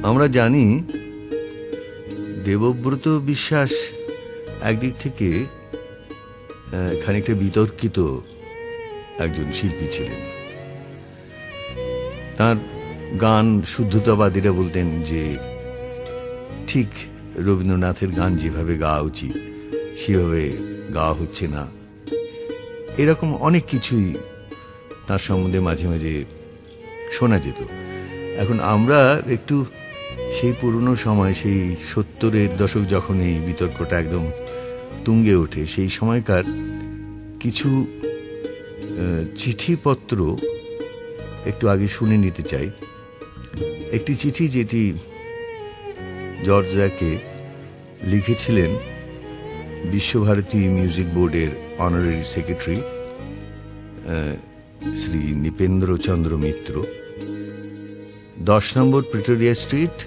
আমরা জানি দেবব্রত বিশ্বাস একদিক থেকে খানিকটা বিতর্কিত একজন শিল্পী ছিলেন। তার গান শুদ্ধতাবাদীরা বলতেন যে ঠিক রবীন্দ্রনাথের গান যেভাবে গাওয়া উচিত সেভাবে গাওয়া হচ্ছে না, এরকম অনেক কিছুই তার সম্বন্ধে মাঝে মাঝে শোনা যেত। এখন আমরা একটু সেই পুরনো সময়, সেই 70-এর দশক যখন এই বিতর্কটা একদম তুঙ্গে ওঠে, সেই সময়কার কিছু চিঠিপত্র একটু আগে শুনে নিতে চাই। একটি চিঠি যেটি জর্জাকে লিখেছিলেন বিশ্বভারতী মিউজিক বোর্ডের অনারারি সেক্রেটারি শ্রী নৃপেন্দ্রচন্দ্র মিত্র, 10 নম্বর প্রিটোরিয়া স্ট্রিট,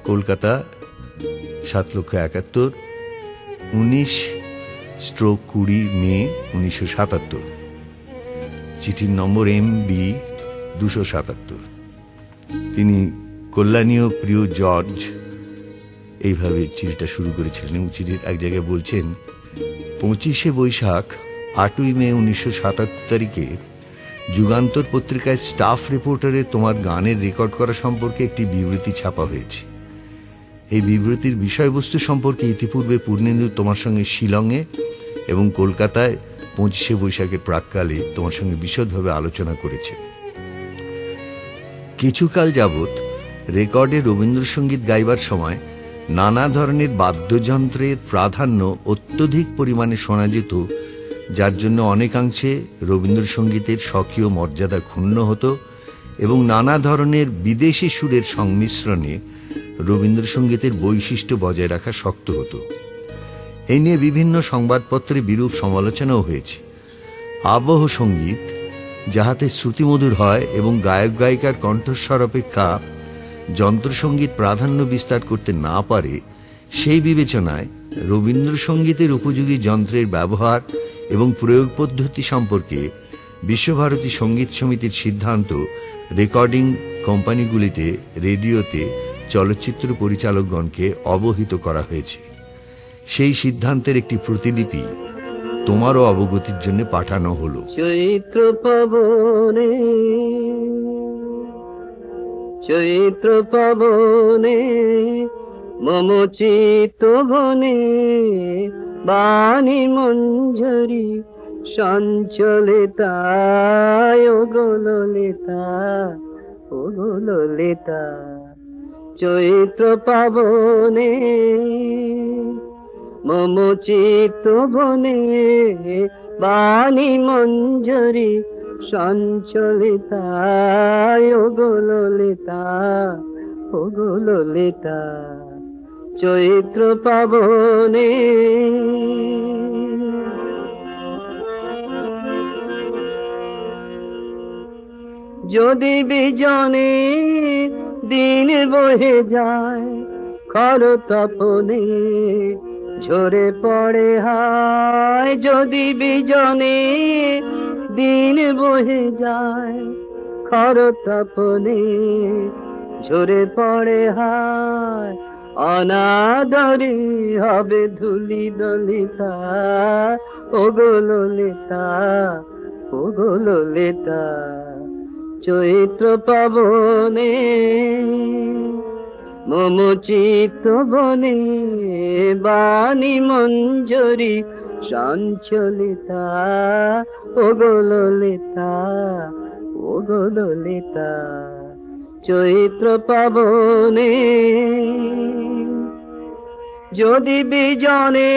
কলকাতা 7,71,000, 19/20 মে 1977। চিঠির নম্বর MB 277। তিনি কল্যাণীয় প্রিয় জর্জ, এইভাবে চিঠিটা শুরু করেছিলেন। এবং চিঠির এক জায়গায় বলছেন, 25শে বৈশাখ 8ই মে 1977 তারিখে যুগান্তর পত্রিকায় স্টাফ রিপোর্টারে তোমার গানের রেকর্ড করা সম্পর্কে একটি বিবৃতি ছাপা হয়েছে। এই বিবৃতির বিষয়বস্তু সম্পর্কে ইতিপূর্বে পূর্ণেন্দু তোমার সঙ্গে শিলংয়ে এবং কলকাতায় 25শে বৈশাখের প্রাককালে তোমার সঙ্গে বিশদভাবে আলোচনা করেছে। কিছুকাল যাবৎ রেকর্ডে রবীন্দ্রসঙ্গীত গাইবার সময় নানা ধরনের বাদ্যযন্ত্রের প্রাধান্য অত্যধিক পরিমাণে শোনা যেত, যার জন্য অনেকাংশে রবীন্দ্রসঙ্গীতের স্বকীয় মর্যাদা ক্ষুণ্ণ হতো এবং নানা ধরনের বিদেশি সুরের সংমিশ্রণে রবীন্দ্রসঙ্গীতের বৈশিষ্ট্য বজায় রাখা শক্ত হতো। এই নিয়ে বিভিন্ন সংবাদপত্রে বিরূপ সমালোচনাও হয়েছে। আবহ সঙ্গীত যাহাতে শ্রুতিমধুর হয় এবং গায়ক গায়িকার কণ্ঠস্বর অপেক্ষা যন্ত্রসঙ্গীত প্রাধান্য বিস্তার করতে না পারে, সেই বিবেচনায় রবীন্দ্রসঙ্গীতের উপযোগী যন্ত্রের ব্যবহার এবং প্রয়োগ পদ্ধতি সম্পর্কে বিশ্বভারতী সঙ্গীত সমিতির সিদ্ধান্ত রেকর্ডিং কোম্পানিগুলিতে, রেডিওতে, চলচ্চিত্র পরিচালকগণকে অবহিত করা হয়েছে। সেই সিদ্ধান্তের একটি প্রতিলিপি তোমারও অবগতির জন্য পাঠানো হলো। চৈত্র পাবনে, চৈত্র পাবনে মম চিত্ত বনে বাণী মঞ্জরি সঞ্চলিতা ওগোললিতা ওগোললিতা। চৈত্র পাবনে মম চিত্ত বনে বাণী মঞ্জরি সঞ্চলিতা ওগোললিতা ওগোললিতা। চৈত্র পাবনে যদি বিজনে দিন বহে যায়, খর তপনে ঝরে পড়ে হায়। যদি বিজনে দিন বহে যায়, খর তপনে ঝরে পড়ে হায়। অনাদরে হবে ধুলি দলিতা ওগোললিতা ওগোললিতা। চৈত্র পাবনে মম চিত্ত বনে বাণী মঞ্জরি সঞ্চলিতা ওগোললিতা ওগোললিতা। চৈত্র পাবনে যদি বিজনে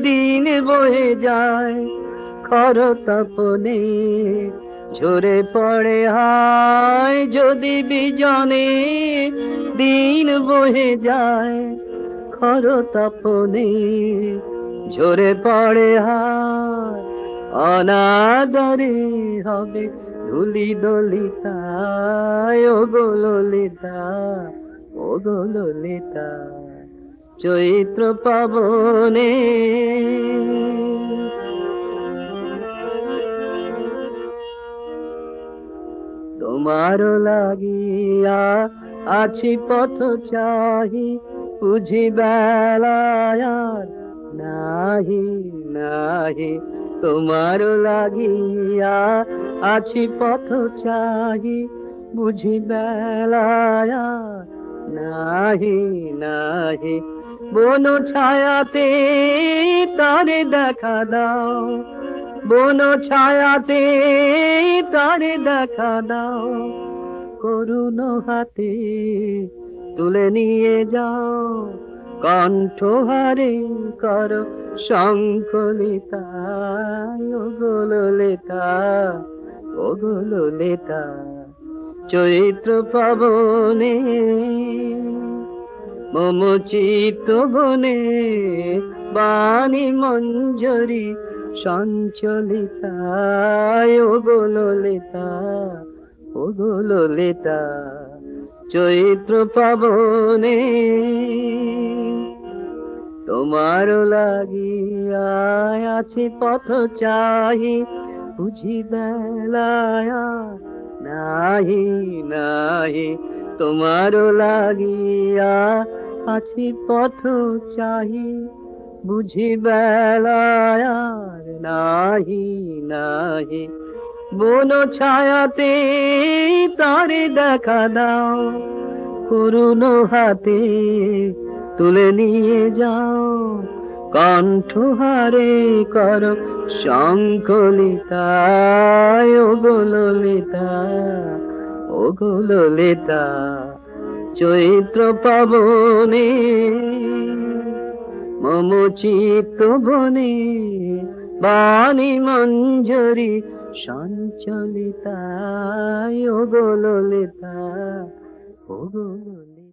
দিন বহে যায়, খর তপনে ঝরে পড়ে হায়। যদি বিজনে দিন বহে যায়, খর তপনে ঝরে পড়ে হায়। অনাদরে হবে ধুলি দলিতা ওগোললিতা ওগোললিতা। চৈত্র পাবনে তোমার লাগিয়া আছি পথ চাহি বুঝি বেলায় আর নাহি নাহি তোমার লাগিয়া আছি পথ চাহি বুঝি বেলায় আর নাহি নাহি বন ছায়াতে তারে দেখা দাও বন ছায়াতে তারে দেখা দাও করুণ হাতে তুলে নিয়ে যাও কণ্ঠহারে কর শঙ্খলিতা ওগোললিতা ওগোললিতা চৈত্র পাবনে মম চিত্ত বনে বাণী মঞ্জরি সঞ্চলিতা ওগোললিতা ওগোললিতা চৈত্র পাবনে তোমার লাগিয়া আছি পথ চাহি বুঝি বেলায় আর নাহি নাহি তোমার লাগিয়া আছি পথ চাহি বুঝি বেলায় আর নাহি নাহি বন ছায়াতে তারে দেখা দাও করুণ হাতে তুলে নিয়ে যাও কণ্ঠহারে কর শঙ্খলিতা ওগোললিতা ওগোললিতা চৈত্র পাবনে মম চিত্ত বনে বাণী মঞ্জরি সঞ্চলিতা ওগোললিতা ওগোললিতা